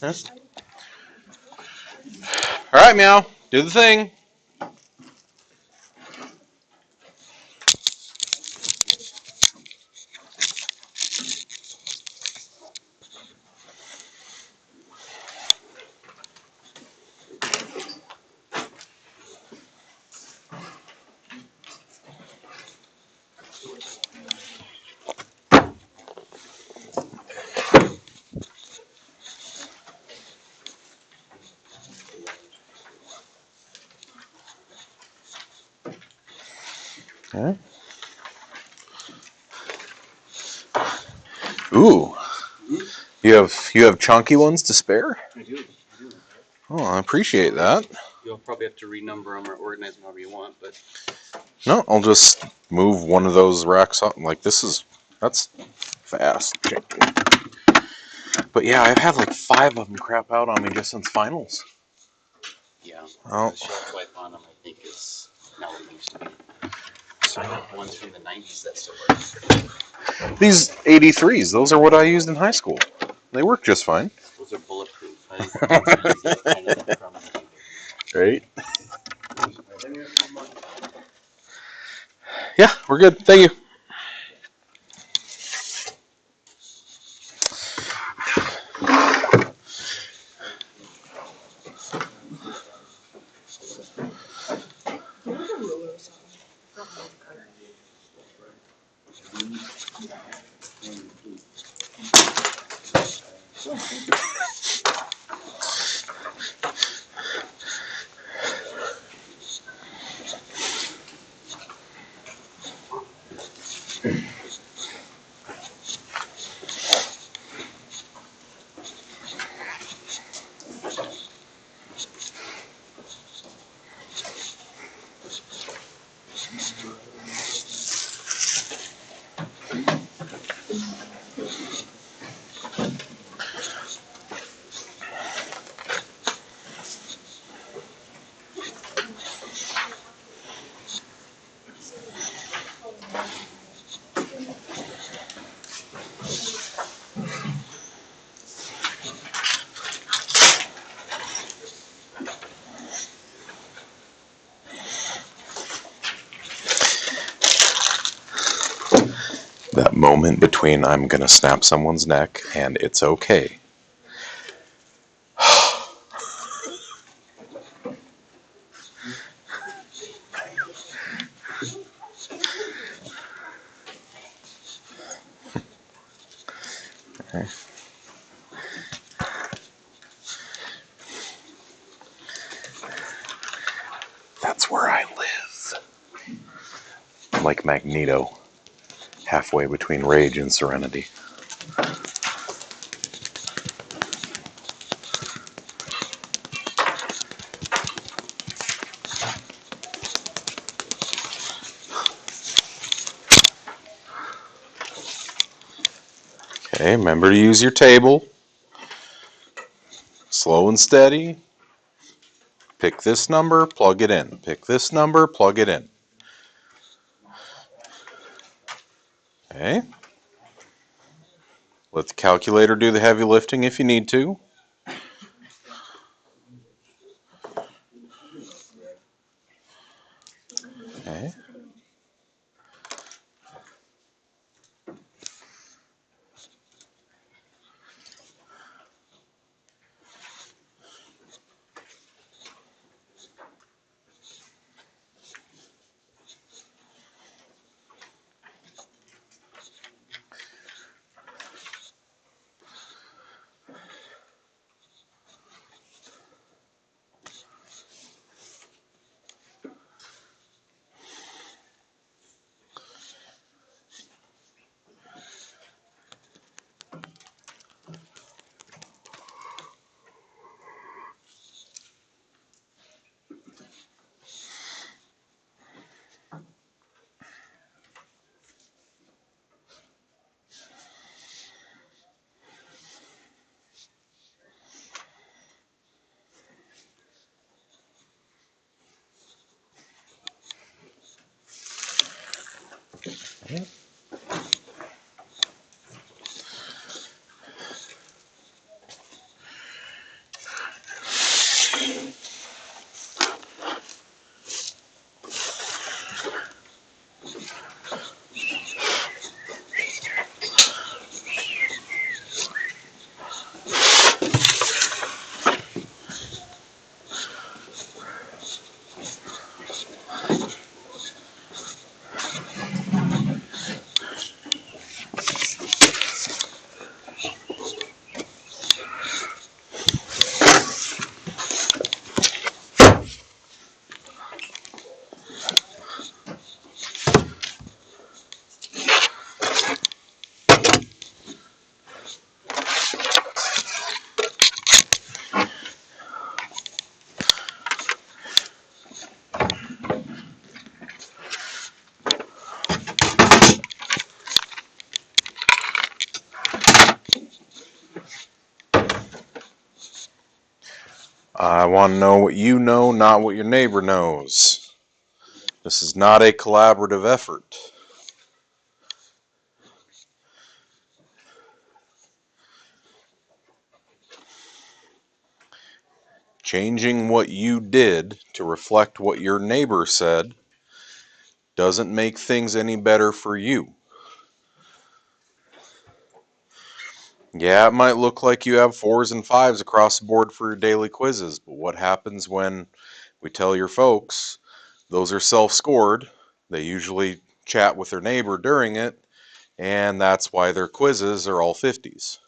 Yes. All right, Meow. Do the thing. Okay. Ooh. You have chunky ones to spare? I do. Oh, I appreciate that. You'll probably have to renumber them or organize them however you want, but No, I'll just move one of those racks up. Like that's fast. But yeah, I've had like 5 of them crap out on me just since finals. yeah, Oh. the shelf life on them I think is not what it used to be. So I got ones from the 90s that still work. these 83s, those are what I used in high school. They work just fine. Those are bulletproof. I think use that kind of from Right? Yeah, we're good. Thank you. That moment between I'm gonna snap someone's neck and it's okay. Okay. That's where I live. Like Magneto, halfway between rage and serenity. Okay, remember to use your table. Slow and steady. Pick this number, plug it in. Pick this number, plug it in. Okay. Let the calculator do the heavy lifting if you need to. Okay. I want to know what you know, not what your neighbor knows. This is not a collaborative effort. Changing what you did to reflect what your neighbor said doesn't make things any better for you. Yeah, it might look like you have 4s and 5s across the board for your daily quizzes, but what happens when we tell your folks those are self-scored? They usually chat with their neighbor during it, and that's why their quizzes are all 50s.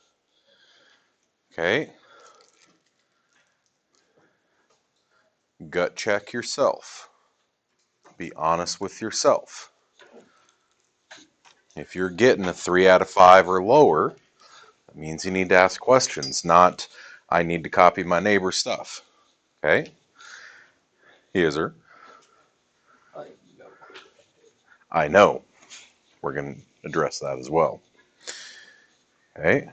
Okay? Gut check yourself. Be honest with yourself. If you're getting a 3 out of 5 or lower, that means you need to ask questions, not I need to copy my neighbor's stuff. Okay? Yes, sir. No. I know. We're going to address that as well. Okay?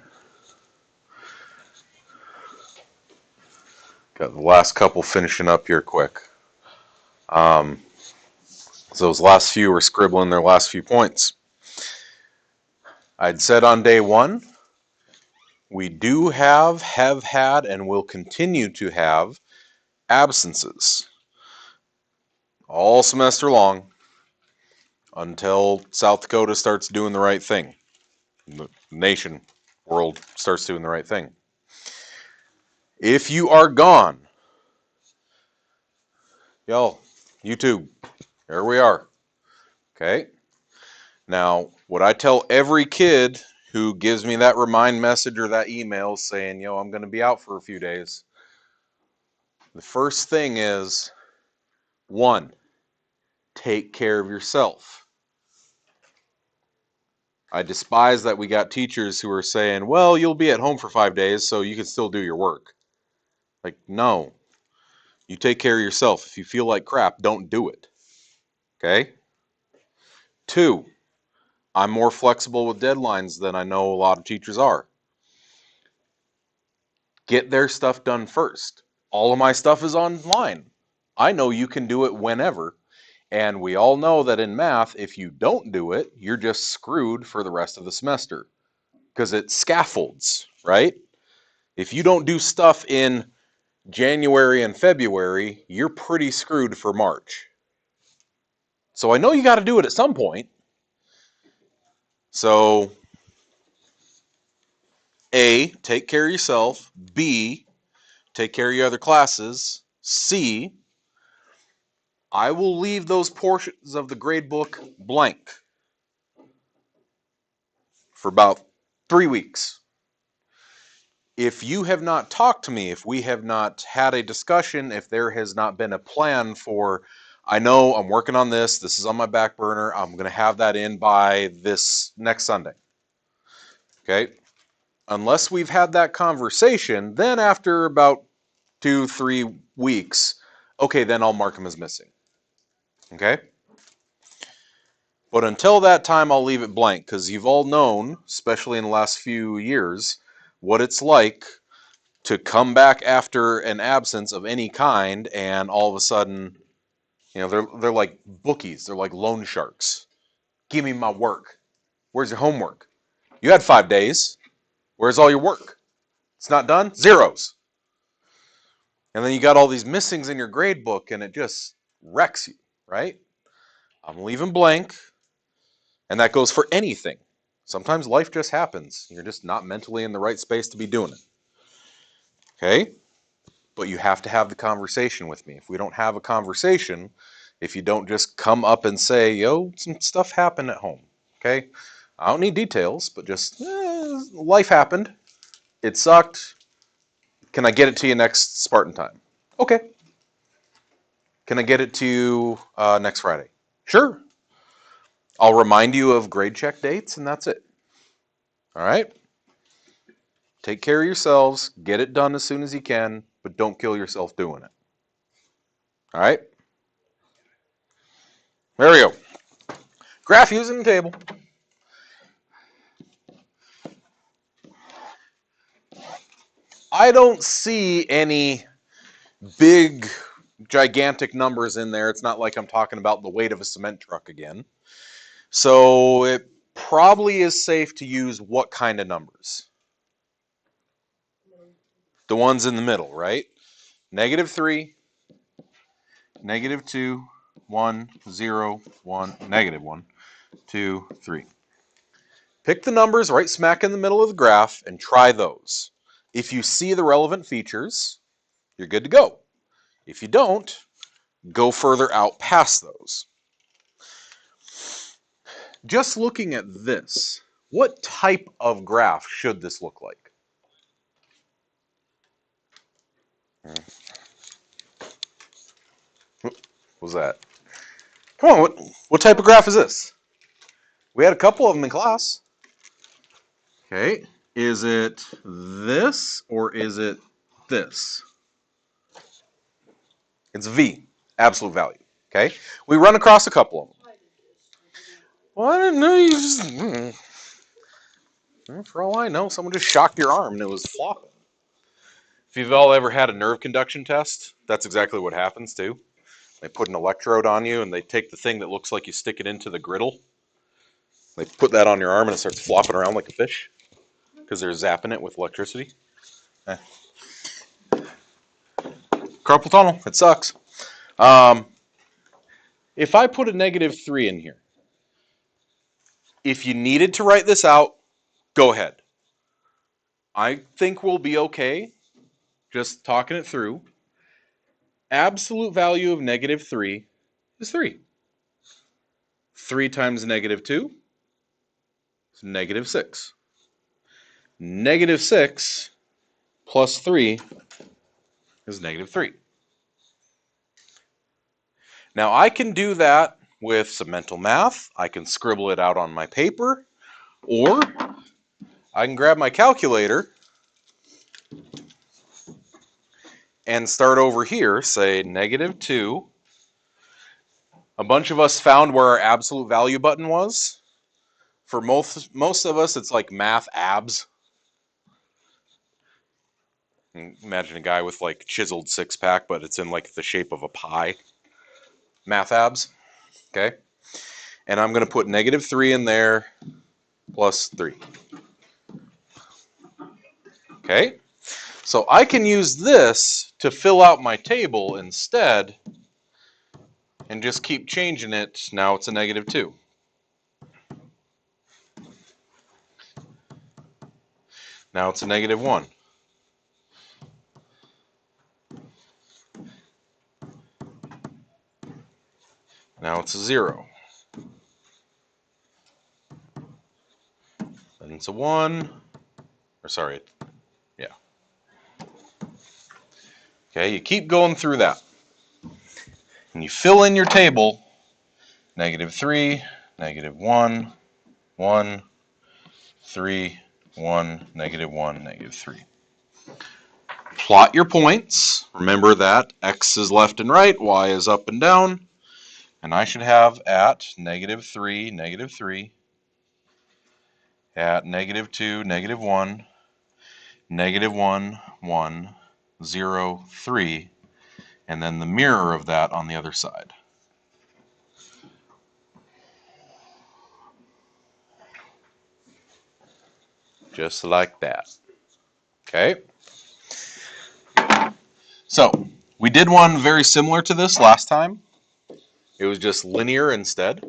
Got the last couple finishing up here quick. So those last few were scribbling their last few points. I'd said on day one, we do have had, and will continue to have absences all semester long until South Dakota starts doing the right thing. The nation, world starts doing the right thing. If you are gone, y'all, YouTube, here we are. Okay? Now, what I tell every kid who gives me that remind message or that email saying, yo, I'm going to be out for a few days, the first thing is, one, take care of yourself. I despise that we got teachers who are saying, well, you'll be at home for 5 days, so you can still do your work. Like, no. You take care of yourself. If you feel like crap, don't do it. Okay? Two, I'm more flexible with deadlines than I know a lot of teachers are. Get their stuff done first. All of my stuff is online. I know you can do it whenever. And we all know that in math, if you don't do it, you're just screwed for the rest of the semester. Because it scaffolds, right? If you don't do stuff in January and February, you're pretty screwed for March. So I know you got to do it at some point. So, A, take care of yourself. B, take care of your other classes. C, I will leave those portions of the grade book blank for about 3 weeks. If you have not talked to me, if we have not had a discussion, if there has not been a plan for, I know I'm working on this, this is on my back burner, I'm going to have that in by this next Sunday. Okay? Unless we've had that conversation, then after about 2-3 weeks, okay, then I'll mark them as missing. Okay? But until that time, I'll leave it blank because you've all known, especially in the last few years, what it's like to come back after an absence of any kind and all of a sudden, they're like bookies. They're like loan sharks. Give me my work. Where's your homework? You had 5 days. Where's all your work? It's not done? Zeros. And then you got all these missings in your grade book and it just wrecks you, right? I'm leaving blank. And that goes for anything. Sometimes life just happens. You're just not mentally in the right space to be doing it. Okay? But you have to have the conversation with me. If we don't have a conversation, if you don't just come up and say, yo, some stuff happened at home. Okay? I don't need details, but just, life happened. It sucked. Can I get it to you next Spartan time? Okay. Can I get it to you next Friday? Sure. I'll remind you of grade check dates, and that's it. All right? Take care of yourselves. Get it done as soon as you can, but don't kill yourself doing it. All right? There we go. Graph using the table. I don't see any big, gigantic numbers in there. It's not like I'm talking about the weight of a cement truck again. So it probably is safe to use what kind of numbers? The ones in the middle, right? -3, -2, 1, 0, 1, -1, 2, 3. Pick the numbers right smack in the middle of the graph and try those. If you see the relevant features, you're good to go. If you don't, go further out past those. Just looking at this, what type of graph should this look like? What was that? Come on, what type of graph is this? We had a couple of them in class. Okay, is it this or is it this? It's V, absolute value. Okay, we run across a couple of them. Well, I didn't know you just. For all I know, someone just shocked your arm and it was flopping. If you've all ever had a nerve conduction test, that's exactly what happens too. They put an electrode on you and they take the thing that looks like you stick it into the griddle. They put that on your arm and it starts flopping around like a fish because they're zapping it with electricity. Eh. Carpal tunnel, it sucks. If I put a -3 in here, if you needed to write this out, go ahead. I think we'll be okay just talking it through. Absolute value of -3 is 3. 3 times -2 is -6. -6 plus 3 is -3. Now I can do that with some mental math. I can scribble it out on my paper, or I can grab my calculator and start over here, say -2. A bunch of us found where our absolute value button was. For most of us, it's like math abs. Imagine a guy with like chiseled six-pack, but it's in like the shape of a pie. Math abs, okay? And I'm going to put -3 in there plus 3. Okay? So I can use this to fill out my table instead and just keep changing it. Now it's a -2. Now it's a -1. Now it's a 0. Then it's a 1. Or sorry, yeah. Okay, you keep going through that. And you fill in your table, -3, -1, 1, 3, 1, -1, -3. Plot your points. Remember that X is left and right, Y is up and down. And I should have at -3, -3, at -2, -1, -1, 1, 0, 3, and then the mirror of that on the other side. Just like that. Okay? So, we did one very similar to this last time. It was just linear instead.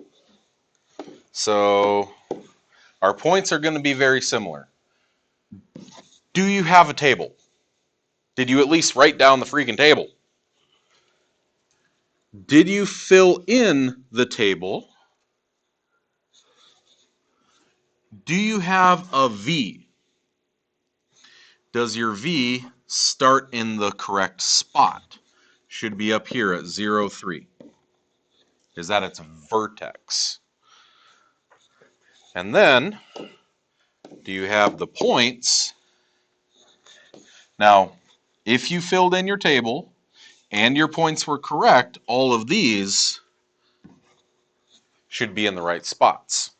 So, our points are going to be very similar. Do you have a table? Did you at least write down the freaking table? Did you fill in the table? Do you have a V? Does your V start in the correct spot? Should be up here at 0, 3. Is that its vertex? And then, do you have the points? Now, if you filled in your table and your points were correct, all of these should be in the right spots.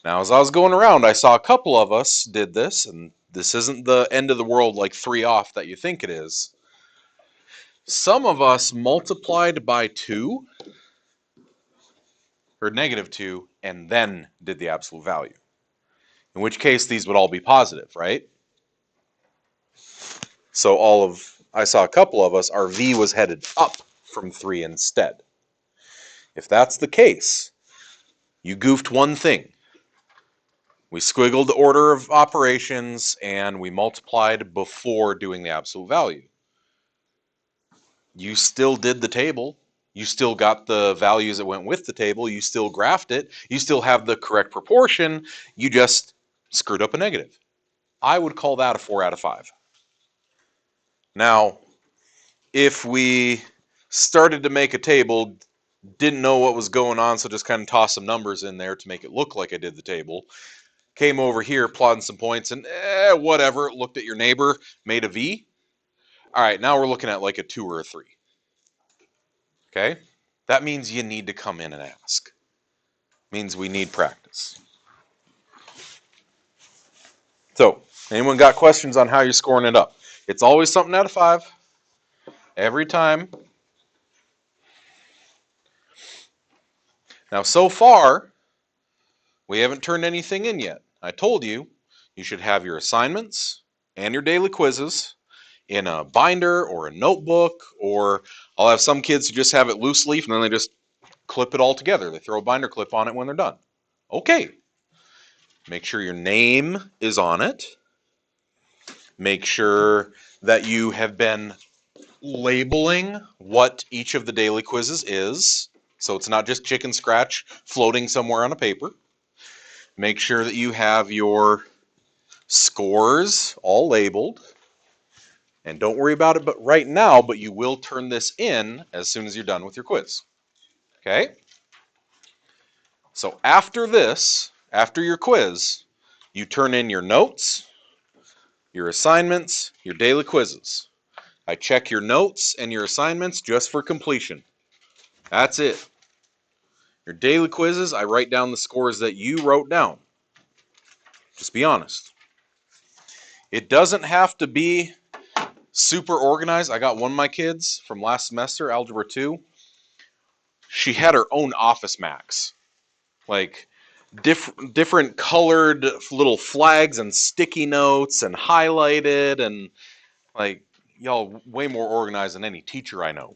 Now, as I was going around, I saw a couple of us did this, and this isn't the end of the world like 3 off that you think it is. Some of us multiplied by 2 or -2 and then did the absolute value. In which case these would all be positive, right? So I saw a couple of us, our V was headed up from 3 instead. If that's the case, you goofed one thing. We squiggled the order of operations and we multiplied before doing the absolute value. You still did the table. You still got the values that went with the table. You still graphed it. You still have the correct proportion. You just screwed up a negative. I would call that a 4 out of 5. Now, if we started to make a table, didn't know what was going on, so just kind of tossed some numbers in there to make it look like I did the table, came over here, plotted some points, and whatever, looked at your neighbor, made a V. All right, now we're looking at like a 2 or a 3. Okay? That means you need to come in and ask. Means we need practice. So, anyone got questions on how you're scoring it up? It's always something out of 5. Every time. Now, so far, we haven't turned anything in yet. I told you, you should have your assignments and your daily quizzes in a binder or a notebook, or I'll have some kids who just have it loose leaf and then they just clip it all together. They throw a binder clip on it when they're done. Okay. Make sure your name is on it. Make sure that you have been labeling what each of the daily quizzes is, so it's not just chicken scratch floating somewhere on a paper. Make sure that you have your scores all labeled. And don't worry about it right now, but you will turn this in as soon as you're done with your quiz. Okay? So after this, after your quiz, you turn in your notes, your assignments, your daily quizzes. I check your notes and your assignments just for completion. That's it. Your daily quizzes, I write down the scores that you wrote down. Just be honest. It doesn't have to be super organized. I got one of my kids from last semester, Algebra 2. She had her own Office Max. Like different colored little flags and sticky notes and highlighted, and like y'all way more organized than any teacher I know.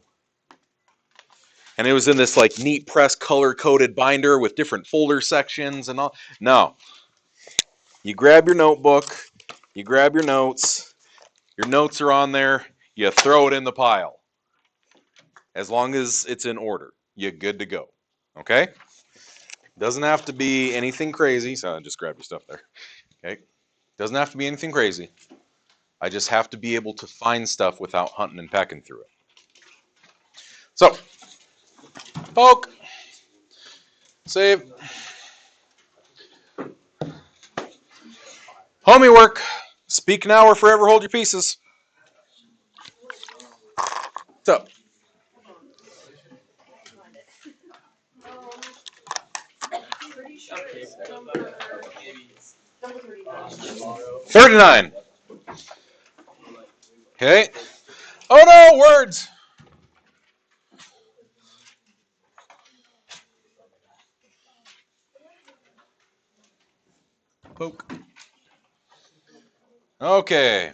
And it was in this like neat press color coded binder with different folder sections and all. No. You grab your notebook, you grab your notes are on there, you throw it in the pile. As long as it's in order, you're good to go. Okay? Doesn't have to be anything crazy. So just grab your stuff there. Okay? Doesn't have to be anything crazy. I just have to be able to find stuff without hunting and pecking through it. So, poke, save, homie work. Speak now or forever hold your pieces. So, 39. Okay. Oh no, words. Poke. Okay.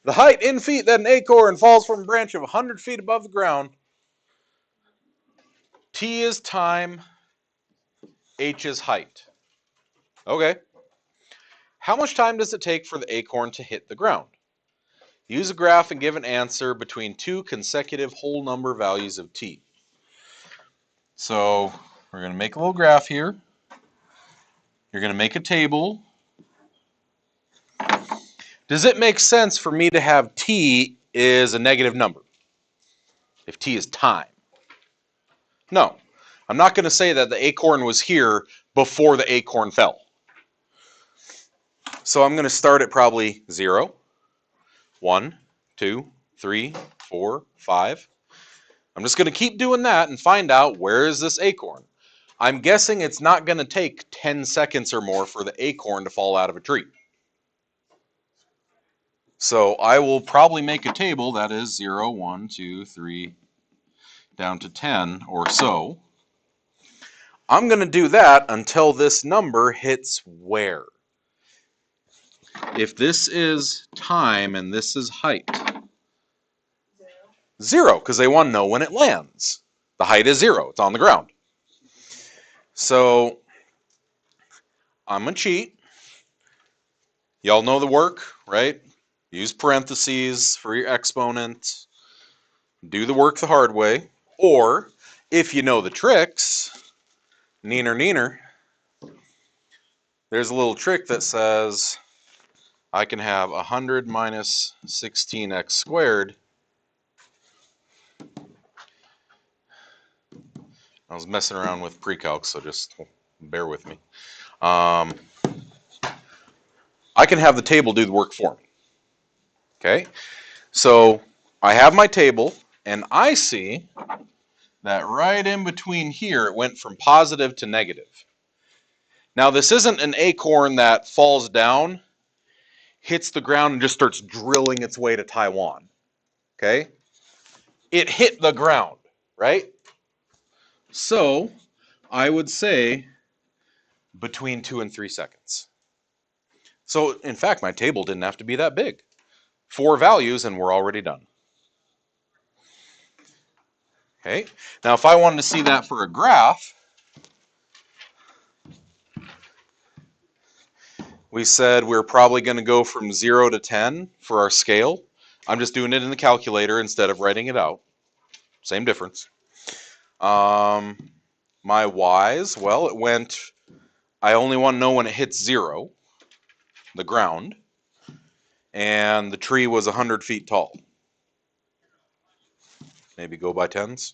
The height in feet that an acorn falls from a branch of 100 feet above the ground. T is time. H is height. Okay. How much time does it take for the acorn to hit the ground? Use a graph and give an answer between two consecutive whole number values of t. So we're going to make a little graph here. You're going to make a table. Does it make sense for me to have t is a negative number if t is time? No. I'm not going to say that the acorn was here before the acorn fell. So I'm going to start at probably 0, 1, 2, 3, 4, 5. I'm just going to keep doing that and find out where is this acorn. I'm guessing it's not going to take 10 seconds or more for the acorn to fall out of a tree. So I will probably make a table that is 0, 1, 2, 3, down to 10 or so. I'm going to do that until this number hits where? If this is time and this is height. 0, because they want to know when it lands. The height is 0. It's on the ground. So I'm going to cheat. Y'all know the work, right? Use parentheses for your exponent. Do the work the hard way. Or, if you know the tricks, neener, there's a little trick that says I can have 100 minus 16x squared. I was messing around with pre-calc, so just bear with me. I can have the table do the work for me. Okay? So I have my table, and I see that right in between here, it went from positive to negative. Now, this isn't an acorn that falls down, hits the ground, and just starts drilling its way to Taiwan. Okay? It hit the ground, right? So I would say between 2 and 3 seconds. So, in fact, my table didn't have to be that big. 4 values, and we're already done. Okay? Now, if I wanted to see that for a graph, we said we're probably going to go from 0 to 10 for our scale. I'm just doing it in the calculator instead of writing it out. Same difference. My y's, well, it went, I only want to know when it hits 0, the ground, and the tree was 100 feet tall. Maybe go by tens.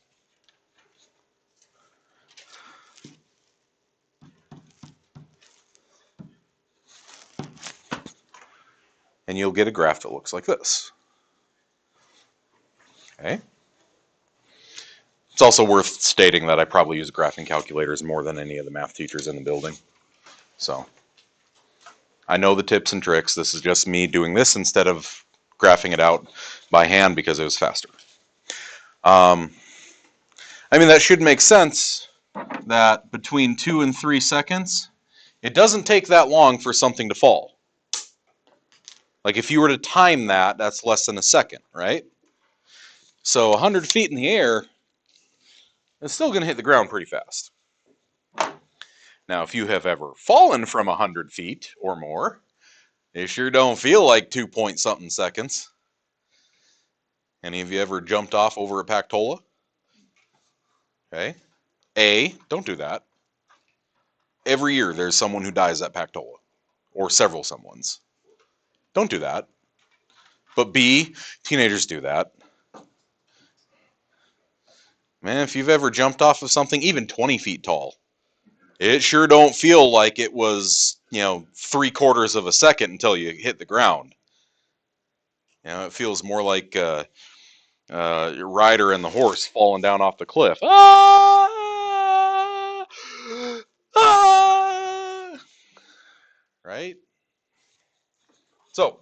And you'll get a graph that looks like this. Okay. It's also worth stating that I probably use graphing calculators more than any of the math teachers in the building. So I know the tips and tricks. This is just me doing this instead of graphing it out by hand because it was faster. I mean, that should make sense that between 2 and 3 seconds, it doesn't take that long for something to fall. Like if you were to time that, that's less than a second, right? So 100 feet in the air, it's still going to hit the ground pretty fast. Now, if you have ever fallen from 100 feet or more, it sure don't feel like 2-point-something seconds. Any of you ever jumped off over a Pactola? Okay. Don't do that. Every year there's someone who dies at Pactola, or several someones. Don't do that. But B, teenagers do that. Man, if you've ever jumped off of something even 20 feet tall, it sure don't feel like it was, 3/4 of a second until you hit the ground. It feels more like your rider and the horse falling down off the cliff. Ah! Ah! Right? So,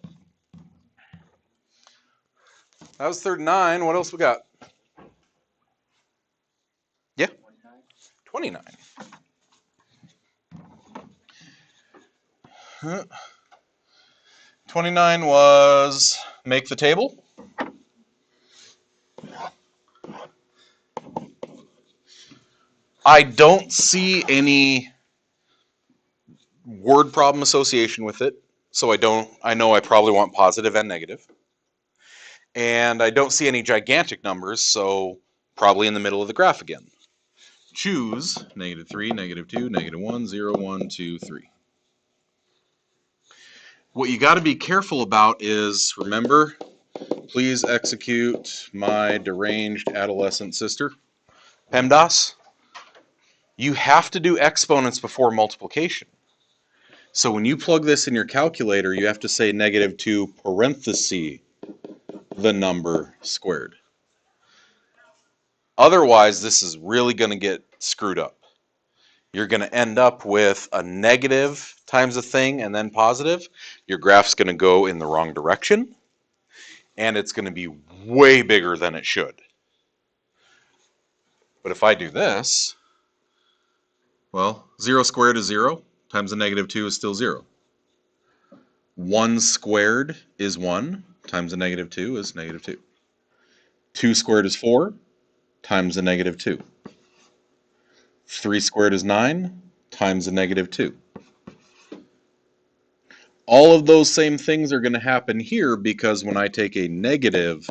that was 39. What else we got? Yeah, 29. 29 was make the table. I don't see any word problem association with it, so I know I probably want positive and negative. And I don't see any gigantic numbers, so probably in the middle of the graph again. Choose -3, -2, -1, 0, 1, 2, 3. What you got to be careful about is, remember, please execute my deranged adolescent sister, PEMDAS. You have to do exponents before multiplication. So when you plug this in your calculator, you have to say -2 parenthesis the number squared. Otherwise, this is really going to get screwed up. You're going to end up with a negative times a thing and then positive. Your graph's going to go in the wrong direction. and it's going to be way bigger than it should. But if I do this, well, 0 squared is 0, times a negative 2 is still 0. 1 squared is 1, times a negative 2 is negative 2. 2 squared is 4, times a negative 2. 3 squared is 9, times a negative 2. All of those same things are going to happen here because when I take a negative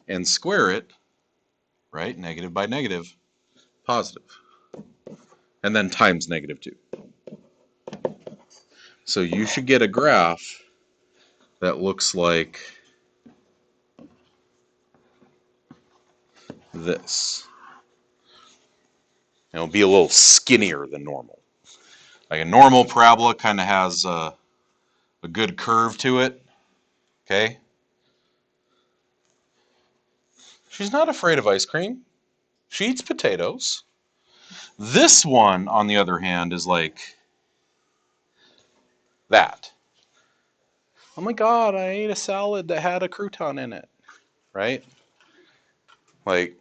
and square it, right, negative by negative, positive, and then times negative 2. So you should get a graph that looks like this. It'll be a little skinnier than normal. Like a normal parabola kind of has a good curve to it. Okay? She's not afraid of ice cream. She eats potatoes. This one, on the other hand, is like that. Oh my God, I ate a salad that had a crouton in it. Right? Like,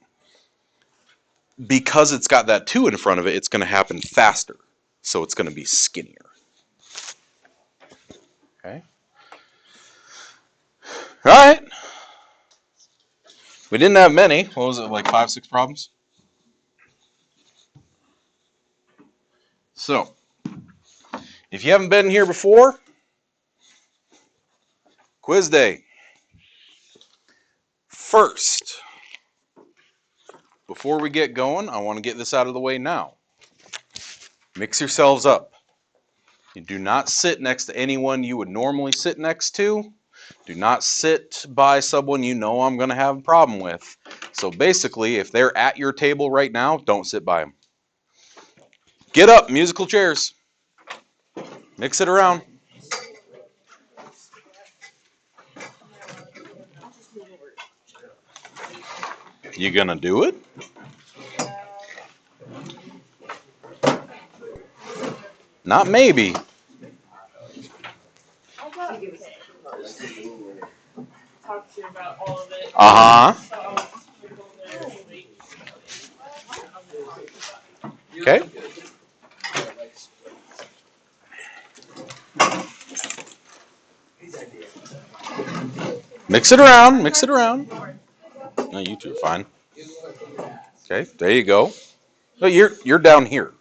because it's got that 2 in front of it, it's going to happen faster. So it's going to be skinnier. Okay? All right. We didn't have many. What was it, like 5, 6 problems? So, if you haven't been here before, quiz day. First, before we get going, I want to get this out of the way now. Mix yourselves up. You do not sit next to anyone you would normally sit next to. Do not sit by someone you know I'm going to have a problem with. So basically, if they're at your table right now, don't sit by them. Get up, musical chairs. Mix it around. You gonna do it? Not maybe. Uh-huh. Okay. Mix it around. Mix it around. No, you two are fine. Okay, there you go. No, you're down here.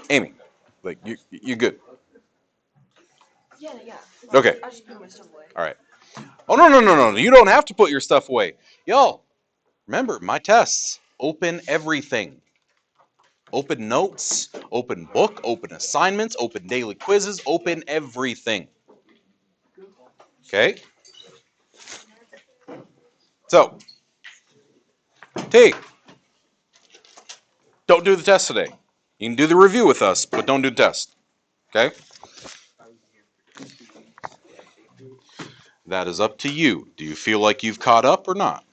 Amy, like you good. Okay. All right. Oh no. You don't have to put your stuff away. Y'all, remember my tests. Open everything. Open notes, open book, open assignments, open daily quizzes, open everything. Okay? So, T, don't do the test today. You can do the review with us, but don't do the test. Okay? That is up to you. Do you feel like you've caught up or not?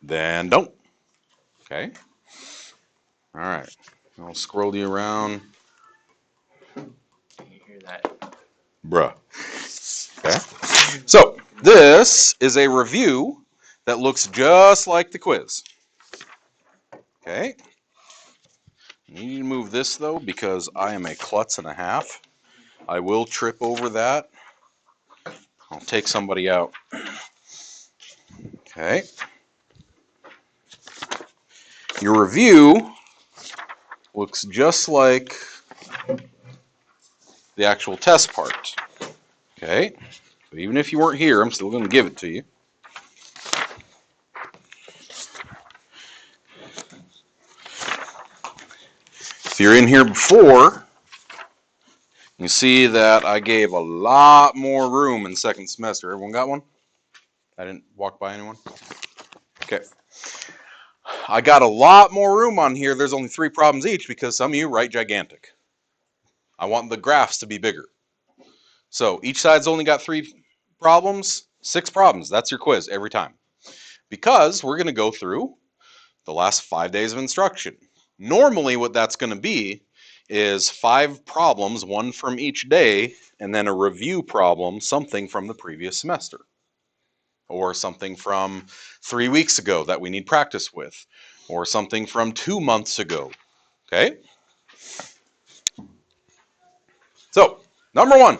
Then don't. Okay? All right. I'll scroll you around. Bruh. Okay? So, this is a review that looks just like the quiz. Okay? You need to move this, though, because I am a klutz and a half. I will trip over that. I'll take somebody out. Okay. Your review looks just like the actual test part. Okay. So even if you weren't here, I'm still going to give it to you. If you're in here before, you see that I gave a lot more room in second semester. Everyone got one? I didn't walk by anyone? Okay. I got a lot more room on here. There's only 3 problems each because some of you write gigantic. I want the graphs to be bigger. So each side's only got 3 problems, 6 problems. That's your quiz every time. Because we're going to go through the last 5 days of instruction. Normally what that's going to be is 5 problems, 1 from each day, and then a review problem, something from the previous semester. or something from 3 weeks ago that we need practice with, or something from 2 months ago. Okay? So, number one.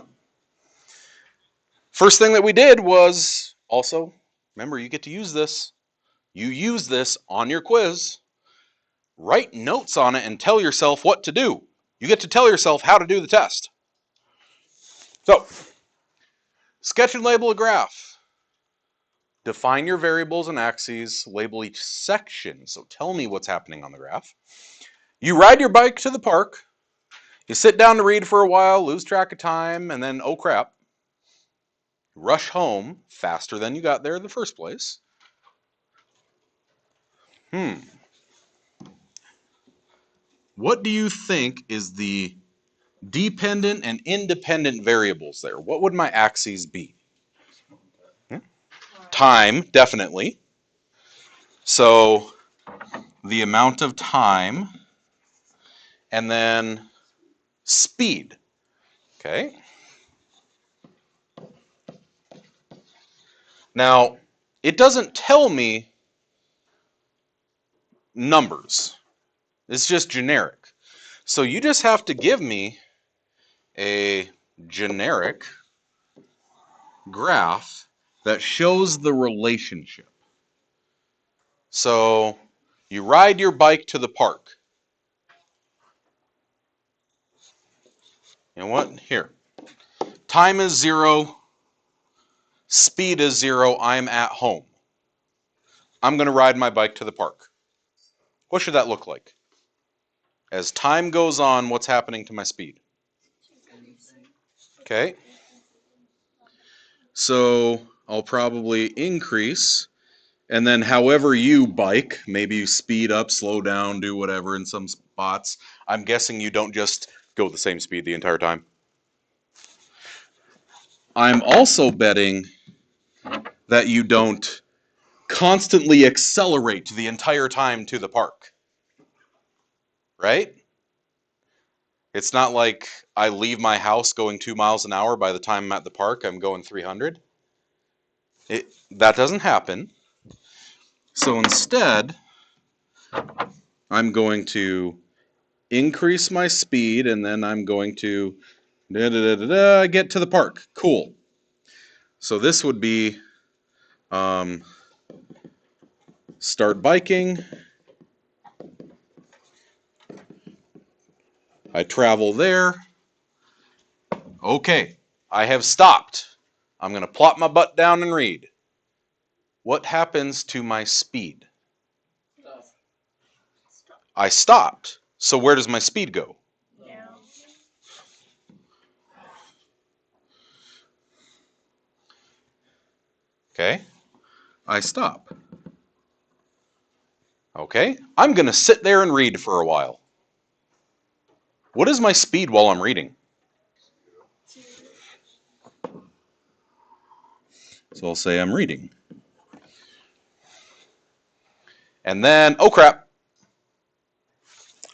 First thing that we did was also, remember, you get to use this. You use this on your quiz. Write notes on it and tell yourself what to do. You get to tell yourself how to do the test. So, sketch and label a graph. Define your variables and axes. Label each section. So tell me what's happening on the graph. You ride your bike to the park. You sit down to read for a while, lose track of time, and then, oh crap, rush home faster than you got there in the first place. What do you think is the dependent and independent variables there? What would my axes be? Time, definitely. So the amount of time, and then speed. Okay. Now, it doesn't tell me numbers. It's just generic. So you just have to give me a generic graph that shows the relationship. So you ride your bike to the park. You know what? Here. Time is 0. Speed is 0. I'm at home. I'm going to ride my bike to the park. What should that look like? As time goes on, what's happening to my speed? Okay. So I'll probably increase, and then however you bike, maybe you speed up, slow down, do whatever in some spots. I'm guessing you don't just go the same speed the entire time. I'm also betting that you don't constantly accelerate the entire time to the park. Right? It's not like I leave my house going 2 miles an hour. By the time I'm at the park, I'm going 300. That doesn't happen. So instead, I'm going to increase my speed, and then I'm going to get to the park. Cool. So this would be start biking. I travel there. Okay, I have stopped. I'm going to plop my butt down and read. What happens to my speed? I stopped. So where does my speed go? Okay, I stop. Okay, I'm going to sit there and read for a while. What is my speed while I'm reading? So I'll say I'm reading. And then, oh crap,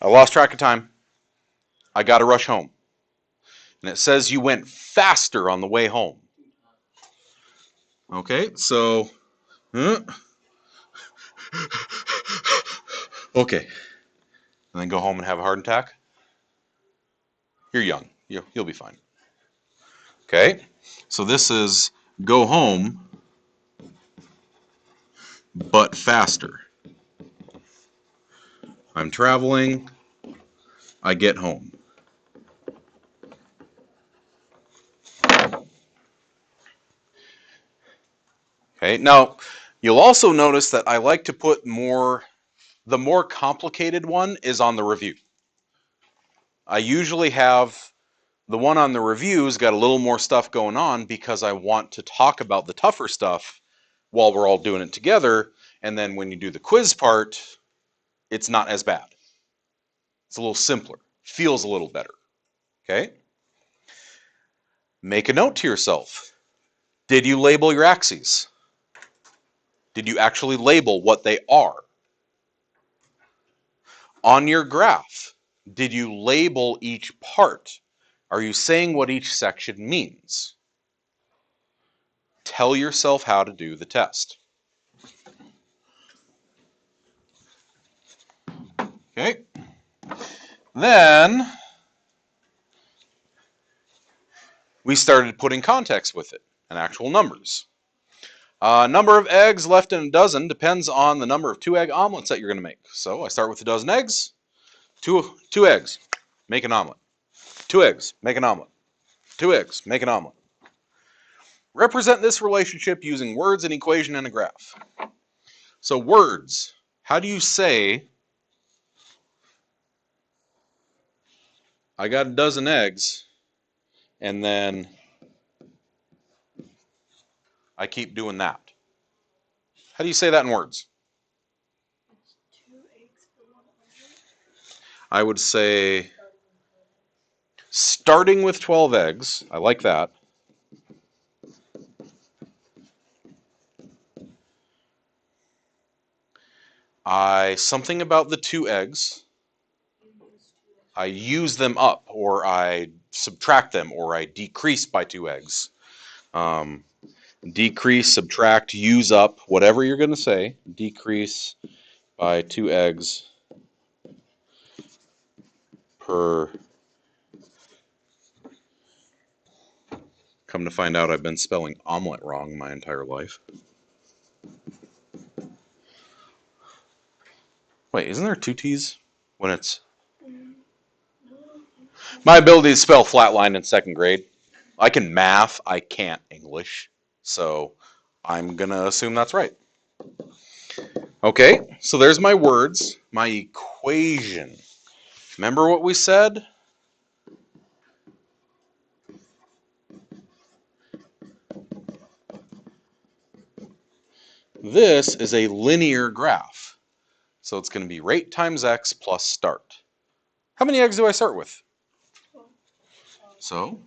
I lost track of time. I got to rush home. And it says you went faster on the way home. Okay, so, okay. And then go home and have a heart attack? You're young. You'll be fine. Okay, so this is go home, but faster. I'm traveling. I get home. Okay, now you'll also notice that I like to put the more complicated one is on the review. I usually have the one on the review's got a little more stuff going on because I want to talk about the tougher stuff while we're all doing it together, and then when you do the quiz part, it's not as bad. It's a little simpler, feels a little better. Okay? Make a note to yourself. Did you label your axes? Did you actually label what they are? On your graph, did you label each part? Are you saying what each section means? tell yourself how to do the test. Okay. Then we started putting context with it and actual numbers. Number of eggs left in a dozen depends on the number of 2-egg omelets that you're going to make. So I start with a dozen eggs, two eggs, make an omelet. 2 eggs, make an omelet. 2 eggs, make an omelet. Represent this relationship using words, an equation, and a graph. So words, how do you say, I got a dozen eggs, and then I keep doing that? How do you say that in words? I would say starting with 12 eggs. I like that. Something about the 2 eggs. I use them up, or I subtract them, or I decrease by 2 eggs. Decrease, subtract, use up, whatever you're going to say. Decrease by 2 eggs per. Come to find out, I've been spelling omelet wrong my entire life. Wait, isn't there 2 T's when it's... My ability to spell flatline in 2nd grade. I can math, I can't English. So I'm going to assume that's right. Okay, so there's my words, my equation. Remember what we said? This is a linear graph. So it's going to be rate times x plus start. How many eggs do I start with? So,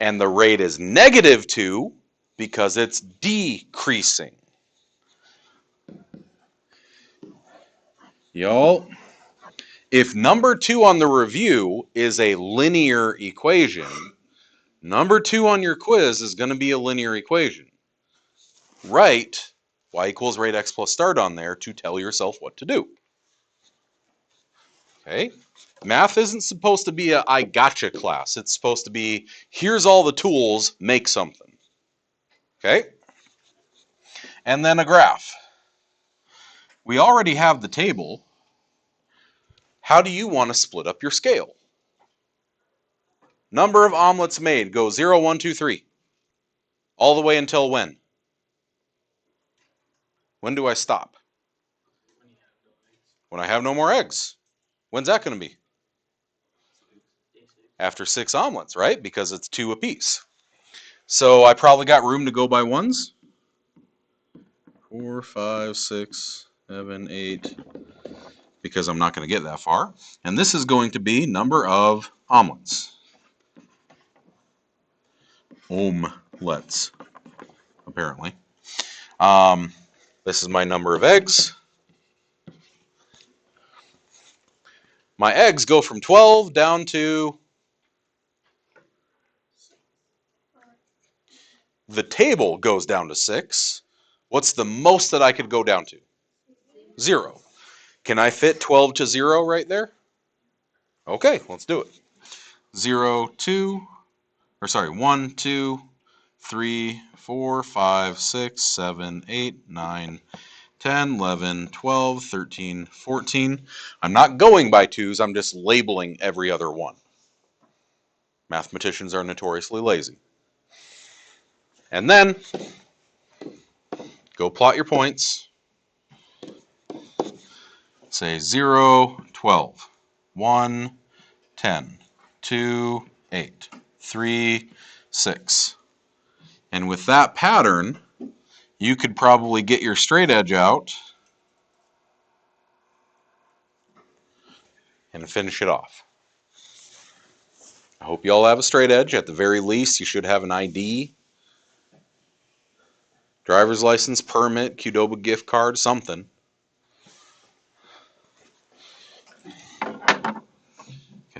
and the rate is -2 because it's decreasing. Y'all, if number 2 on the review is a linear equation, number 2 on your quiz is going to be a linear equation. Write y equals rate x plus start on there to tell yourself what to do. Okay? Math isn't supposed to be a I gotcha class. It's supposed to be, here's all the tools, make something. Okay? And then a graph. We already have the table. How do you want to split up your scale? Number of omelets made, go 0, 1, 2, 3. All the way until when? When do I stop? When I have no more eggs. When's that going to be? After 6 omelets, right? Because it's 2 apiece. So I probably got room to go by ones. 4, 5, 6, 7, 8. Because I'm not going to get that far. And this is going to be number of omelets. Omelets, apparently. This is my number of eggs. My eggs go from 12 down to... The table goes down to 6. What's the most that I could go down to? 0. Can I fit 12 to 0 right there? Okay, let's do it. 0, 2, or sorry, 1, 2, 3, 4, 5, 6, 7, 8, 9, 10, 11, 12, 13, 14. I'm not going by 2s, I'm just labeling every other one. Mathematicians are notoriously lazy. And then, go plot your points. Say 0, 12, 1, 10, 2, 8, 3, 6. And with that pattern, you could probably get your straight edge out and finish it off. I hope you all have a straight edge. At the very least, you should have an ID, driver's license, permit, Qdoba gift card, something.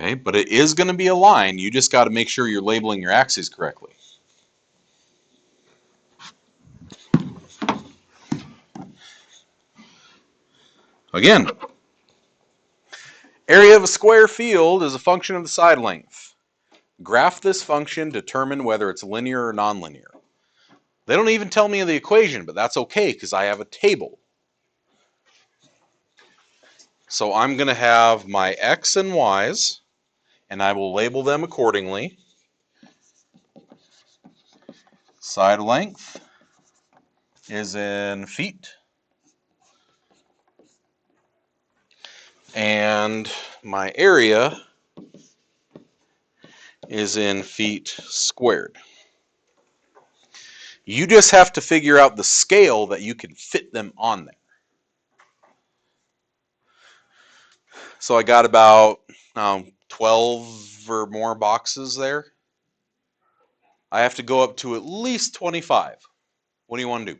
Okay, but it is going to be a line. You just got to make sure you're labeling your axes correctly. Again, area of a square field is a function of the side length. Graph this function, determine whether it's linear or nonlinear. They don't even tell me the equation, but that's okay because I have a table. So I'm going to have my x and y's, and I will label them accordingly. Side length is in feet. And my area is in feet squared. You just have to figure out the scale that you can fit them on there. So I got about 12 or more boxes there. I have to go up to at least 25. What do you want to do?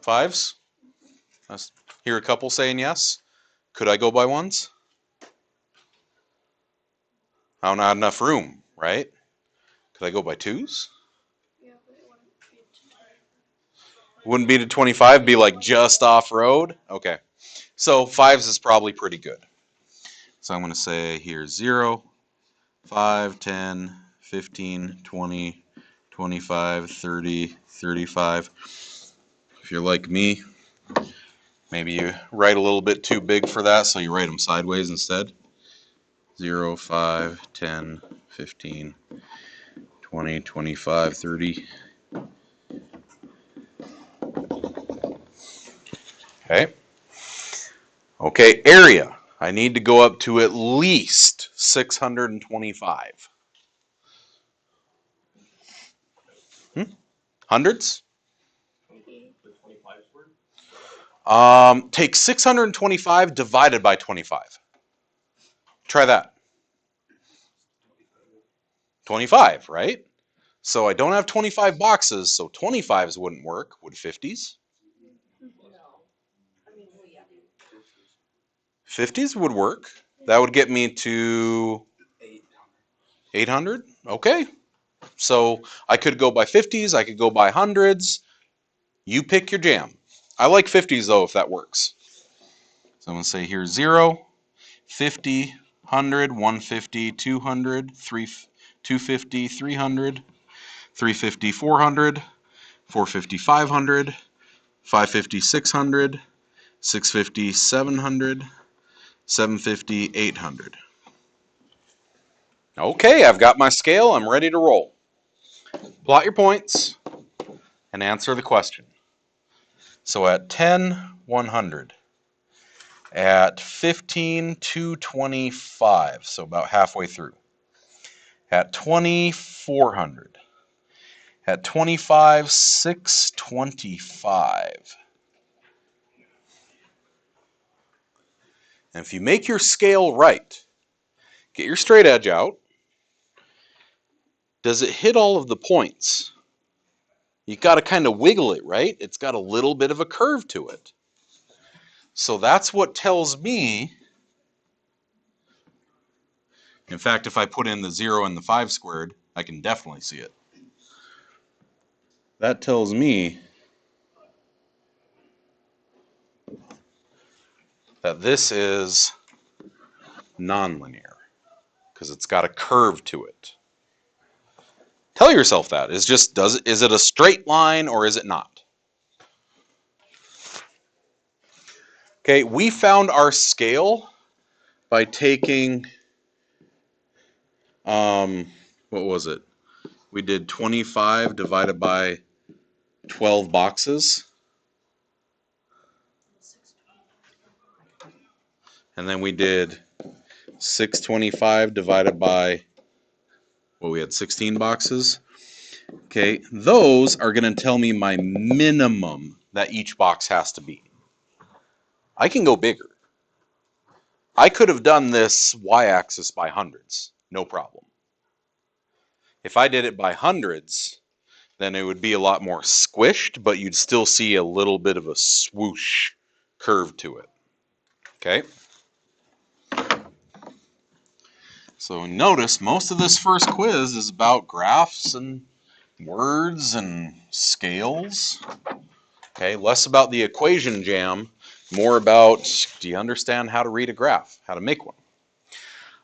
Fives? I hear a couple saying yes. Could I go by ones? I don't have enough room, right? Could I go by twos? Yeah, but it wouldn't be to 25. Wouldn't be to 25, be like just off road? Okay. So fives is probably pretty good. So I'm going to say here 0, 5, 10, 15, 20, 25, 30, 35. If you're like me, maybe you write a little bit too big for that, so you write them sideways instead. 0, 5, 10, 15, 20, 25, 30. Okay. Okay, area. I need to go up to at least 625. Hundreds? Take 625 divided by 25. Try that. 25, right? So I don't have 25 boxes, so 25s wouldn't work. Would 50s? 50s would work. That would get me to 800. Okay. So I could go by 50s. I could go by hundreds. You pick your jam. I like 50s though, if that works. So I'm going to say here 0, 50, 100, 150, 200, 250, 300, 350, 400, 450, 500, 550, 600, 650, 700, 750, 800. Okay, I've got my scale. I'm ready to roll. Plot your points and answer the question. So at 10, 100. At 15, 225, so about halfway through. At 20, 400. At 25, 625. And if you make your scale right, get your straight edge out. Does it hit all of the points? You got to kind of wiggle it, right? It's got a little bit of a curve to it. So that's what tells me. In fact, if I put in the 0 and the 5 squared, I can definitely see it. That tells me that this is nonlinear because it's got a curve to it. Tell yourself that. Is it a straight line or is it not? Okay, we found our scale by taking what was it? We did 25 divided by 12 boxes. And then we did 625 divided by, well, we had 16 boxes. Okay, those are going to tell me my minimum that each box has to be. I can go bigger. I could have done this y-axis by hundreds, no problem. If I did it by hundreds, then it would be a lot more squished, but you'd still see a little bit of a swoosh curve to it. Okay? So notice most of this first quiz is about graphs and words and scales. Okay, less about the equation jam, more about, do you understand how to read a graph, how to make one?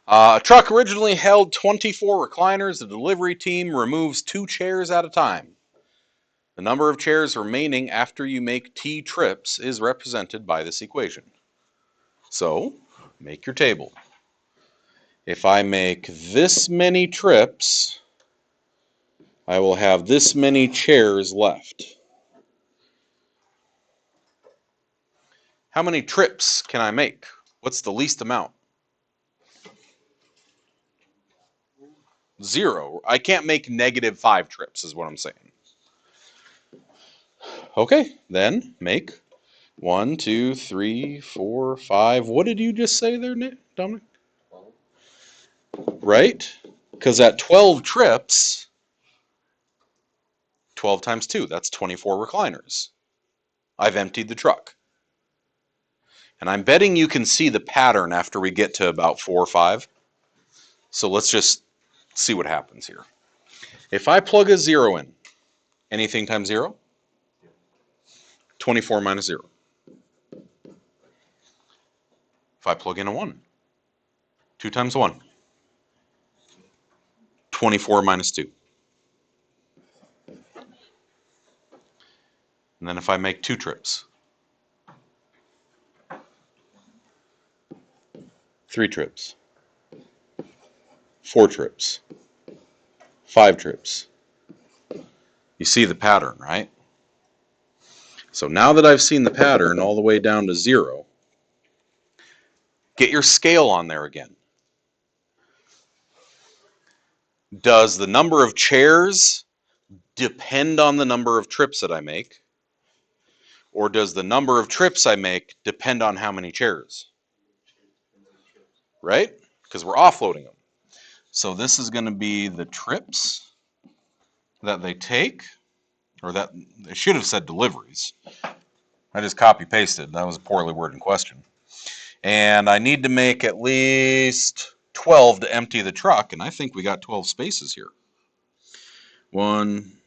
A truck originally held 24 recliners. The delivery team removes 2 chairs at a time. The number of chairs remaining after you make T trips is represented by this equation. So, make your table. If I make this many trips, I will have this many chairs left. How many trips can I make? What's the least amount? 0. I can't make -5 trips is what I'm saying. Okay, then make 1, 2, 3, 4, 5. What did you just say there, Dominic? 12. Right? Because at 12 trips, 12 times 2, that's 24 recliners. I've emptied the truck. And I'm betting you can see the pattern after we get to about 4 or 5. So let's just see what happens here. If I plug a 0 in, anything times 0? 24 minus 0. If I plug in a 1, 2 times 1, 24 minus 2. And then if I make 2 trips, 3 trips, 4 trips, 5 trips. You see the pattern, right? So now that I've seen the pattern all the way down to 0, get your scale on there again. Does the number of chairs depend on the number of trips that I make? Or does the number of trips I make depend on how many chairs? Right? Because we're offloading them. So this is going to be the trips that they take, or that they should have said deliveries. I just copy pasted. That was a poorly worded question. And I need to make at least 12 to empty the truck, and I think we got 12 spaces here. 1,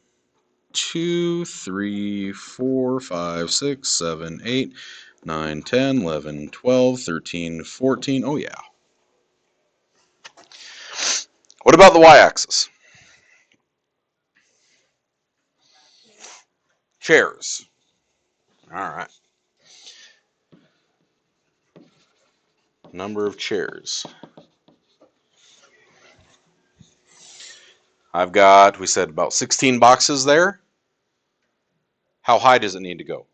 2, 3, 4, 5, 6, 7, 8, 9, 10, 11, 12, 13, 14. Oh, yeah. What about the y-axis? Chairs. All right. Number of chairs. I've got, we said, about 16 boxes there. How high does it need to go?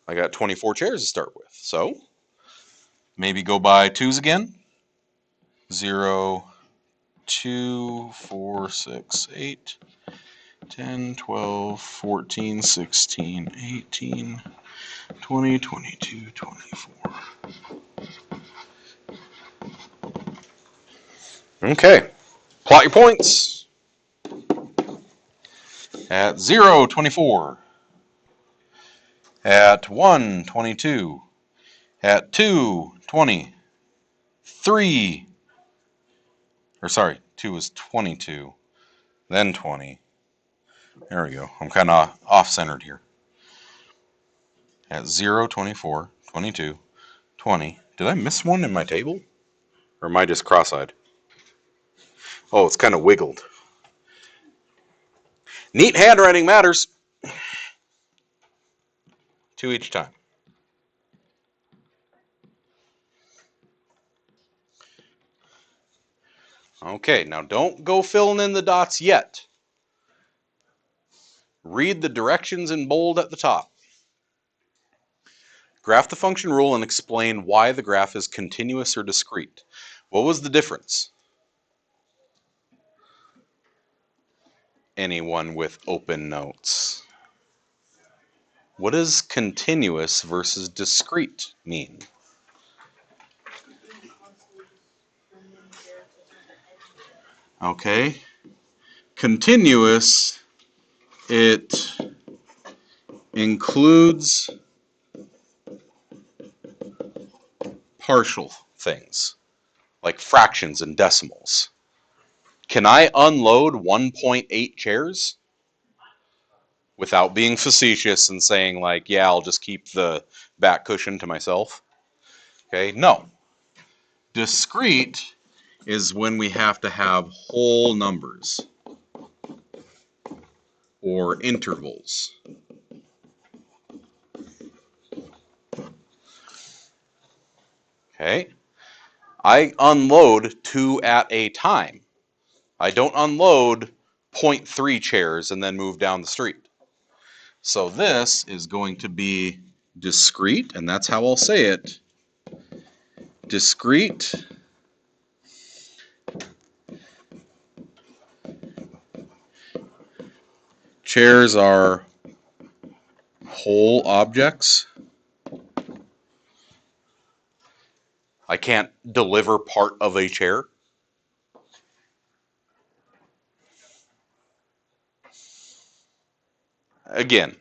I got 24 chairs to start with. So maybe go by 2's again. 0, 2, 4, 6, 8, 10, 12, 14, 16, 18, 20, 22, 24. Okay. Plot your points. At 0, 24. At 1, 22. At 2, 20. 3, or sorry, 2 is 22. Then 20. There we go. I'm kind of off-centered here. At 0, 24, 22, 20. Did I miss one in my table? Or am I just cross-eyed? Oh, it's kind of wiggled. Neat handwriting matters. 2 each time. Okay, now don't go filling in the dots yet. Read the directions in bold at the top. Graph the function rule and explain why the graph is continuous or discrete. What was the difference? Anyone with open notes? What does continuous versus discrete mean? Okay. Continuous, it includes partial things. like fractions and decimals. Can I unload 1.8 chairs without being facetious and saying like, yeah, I'll just keep the back cushion to myself? Okay, no. Discrete is when we have to have whole numbers or intervals. Okay, I unload 2 at a time. I don't unload 0.3 chairs and then move down the street. So this is going to be discrete, and that's how I'll say it. Discrete chairs are whole objects. I can't deliver part of a chair. Again,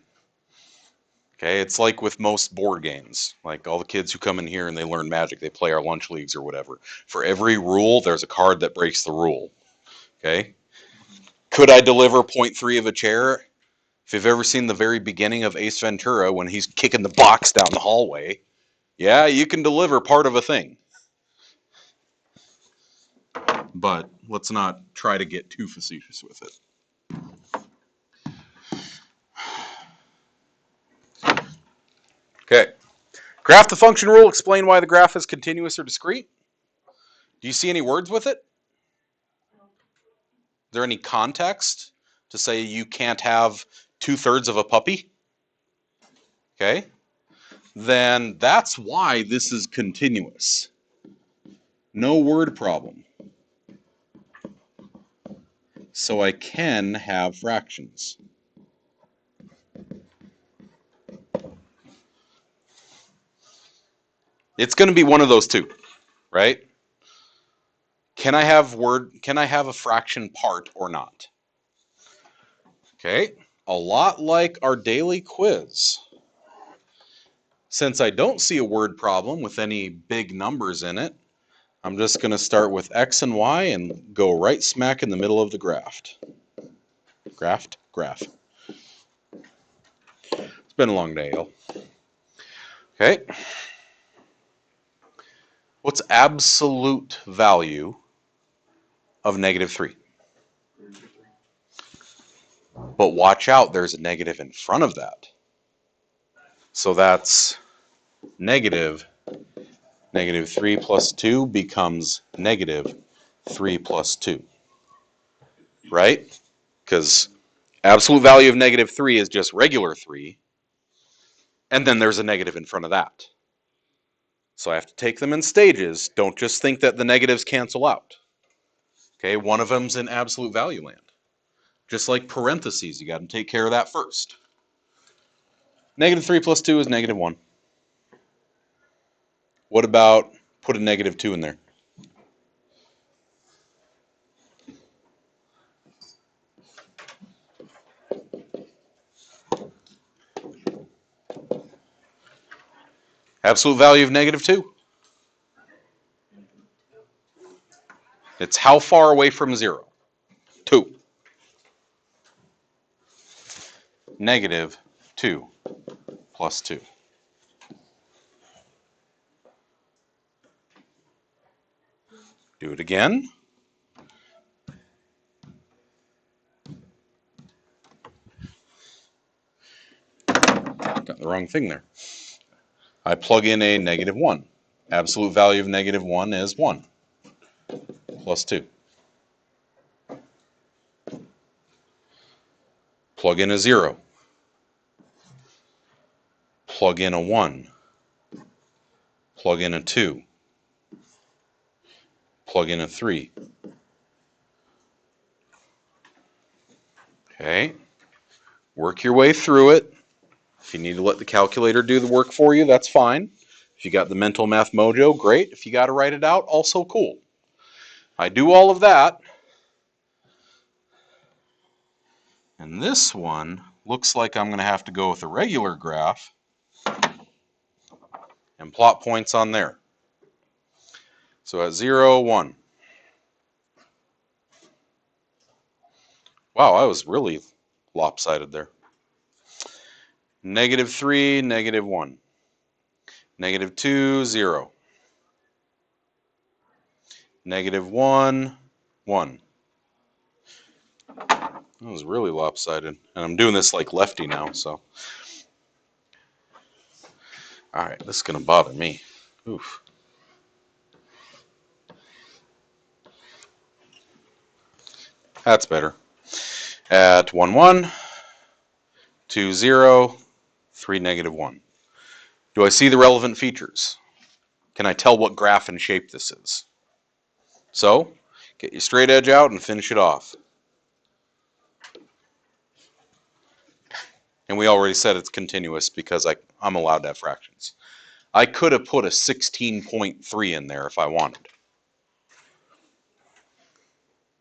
okay, it's like with most board games. Like all the kids who come in here and they learn Magic, they play our lunch leagues or whatever. For every rule, there's a card that breaks the rule. Okay? Could I deliver 0.3 of a chair? If you've ever seen the very beginning of Ace Ventura when he's kicking the box down the hallway, yeah, you can deliver part of a thing. But let's not try to get too facetious with it. Okay. Graph the function rule. Explain why the graph is continuous or discrete. Do you see any words with it? Is there any context to say you can't have 2/3 of a puppy? Okay. Then that's why this is continuous. No word problem. So I can have fractions. It's going to be one of those two, right? Can I have a fraction part or not? Okay, a lot like our daily quiz. Since I don't see a word problem with any big numbers in it, I'm just going to start with x and y and go right smack in the middle of the graph. Graph. It's been a long day, y'all. Okay. What's absolute value of -3? But watch out, there's a negative in front of that. So that's -3 plus 2 becomes -3 plus 2. Right? Because absolute value of -3 is just regular 3. And then there's a negative in front of that. So I have to take them in stages. Don't just think that the negatives cancel out. Okay, one of them's in absolute value land. Just like parentheses, you got to take care of that first. -3 plus 2 is -1. What about put a -2 in there? Absolute value of -2. It's how far away from 0? 2. -2 plus 2. Do it again. Got the wrong thing there. I plug in a -1. Absolute value of -1 is 1 plus 2. Plug in a 0. Plug in a 1. Plug in a 2. Plug in a 3. Okay. Work your way through it. If you need to let the calculator do the work for you, that's fine. If you got the mental math mojo, great. If you got to write it out, also cool. I do all of that. And this one looks like I'm going to have to go with a regular graph and plot points on there. So at 0, 1. Wow, I was really lopsided there. -3, -1. -2, 0. -1, 1. That was really lopsided. And I'm doing this like lefty now, so. Alright, this is going to bother me. Oof. That's better. At 1, 1, 2, 0, 3, -1. Do I see the relevant features? Can I tell what graph and shape this is? So, get your straight edge out and finish it off. And we already said it's continuous because I'm allowed to have fractions. I could have put a 16.3 in there if I wanted.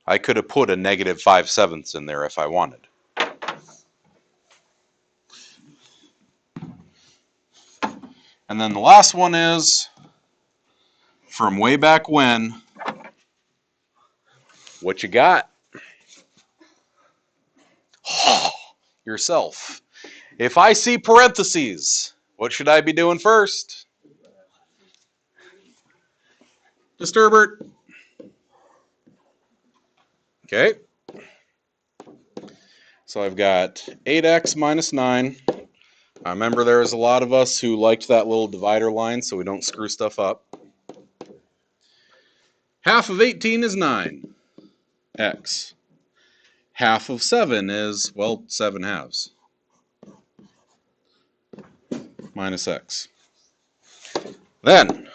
I could have put a -5/7 in there if I wanted. And then the last one is, from way back when, what you got? Yourself. If I see parentheses, what should I be doing first? Disturbert. Okay. So I've got 8x minus 9. I remember there was a lot of us who liked that little divider line so we don't screw stuff up. Half of 18 is 9. X. Half of 7 is, well, 7 halves. Minus x. Then,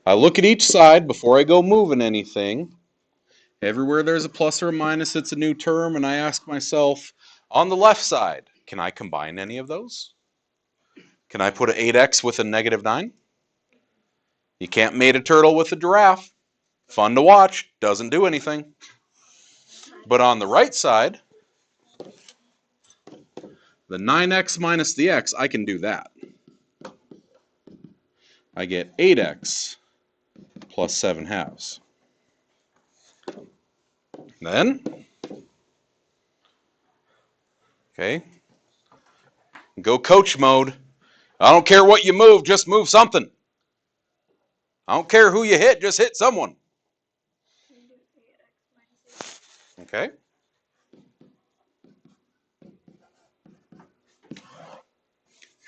I look at each side before I go moving anything. Everywhere there's a plus or a minus, it's a new term, and I ask myself, on the left side, can I combine any of those? Can I put an 8x with a -9? You can't mate a turtle with a giraffe. Fun to watch, doesn't do anything. But on the right side, the 9x minus the x, I can do that. I get 8x plus 7 halves. Then, okay, go coach mode. I don't care what you move, just move something. I don't care who you hit, just hit someone. Okay.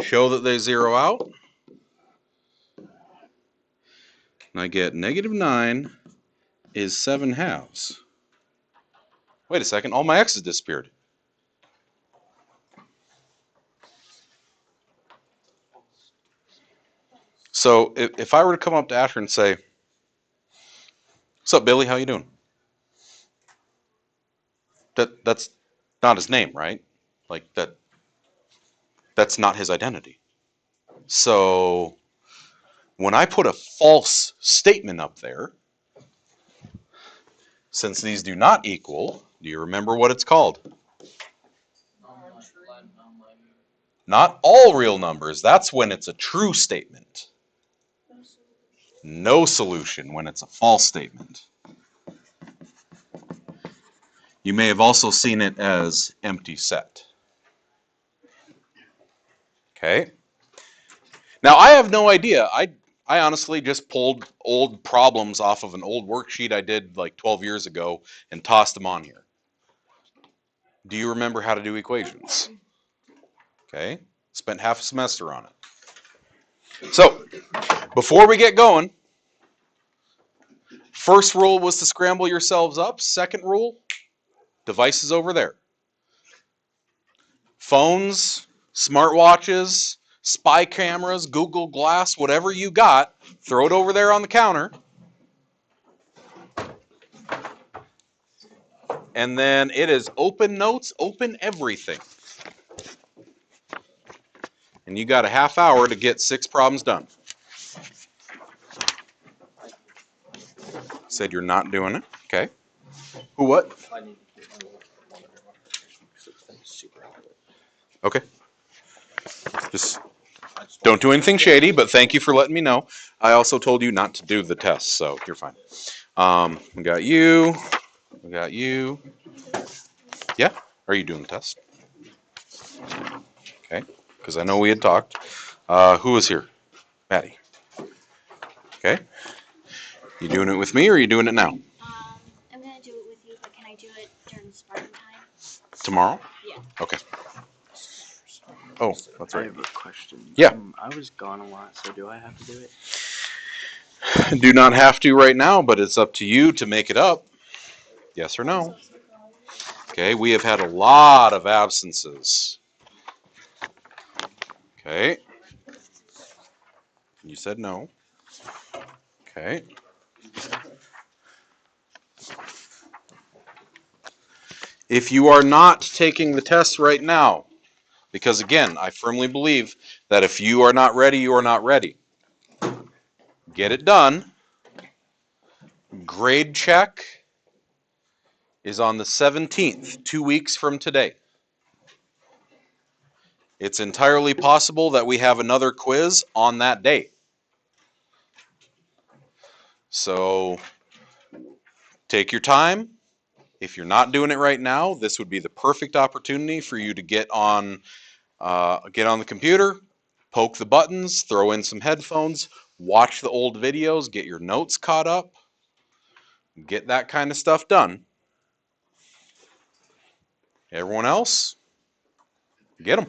Show that they zero out. And I get -9 is 7 halves. Wait a second, all my x's disappeared. So if I were to come up to Asher and say, "What's up, Billy? How you doing?" That's not his name, right? Like that's not his identity. So when I put a false statement up there, since these do not equal, do you remember what it's called? Not all real numbers. That's when it's a true statement. No solution when it's a false statement. You may have also seen it as empty set. Okay. Now I have no idea. I honestly just pulled old problems off of an old worksheet I did like 12 years ago and tossed them on here. Do you remember how to do equations? Okay. Spent half a semester on it. So, before we get going, first rule was to scramble yourselves up. Second rule, devices over there. Phones, smartwatches, spy cameras, Google Glass, whatever you got, throw it over there on the counter. And then it is open notes, open everything. And you got a half hour to get 6 problems done. Said you're not doing it. Okay. Who what? Okay. Just don't do anything shady, but thank you for letting me know. I also told you not to do the test, so you're fine. We got you. We got you. Yeah? Are you doing the test? Okay. Because I know we had talked. Who was here? Maddie. Okay. You doing it with me or are you doing it now? I'm gonna do it with you, but can I do it during Spartan time? Tomorrow? Yeah. Okay. Oh, that's I right. have a question. Yeah. I was gone a lot, so do I have to do it? Do not have to right now, but it's up to you to make it up. Yes or no? Okay, we have had a lot of absences. Okay. You said no. Okay. If you are not taking the test right now, because again, I firmly believe that if you are not ready, you are not ready. Get it done. Grade check is on the 17th, 2 weeks from today. It's entirely possible that we have another quiz on that day. So take your time. If you're not doing it right now, this would be the perfect opportunity for you to get on the computer, poke the buttons, throw in some headphones, watch the old videos, get your notes caught up, get that kind of stuff done. Everyone else, get them.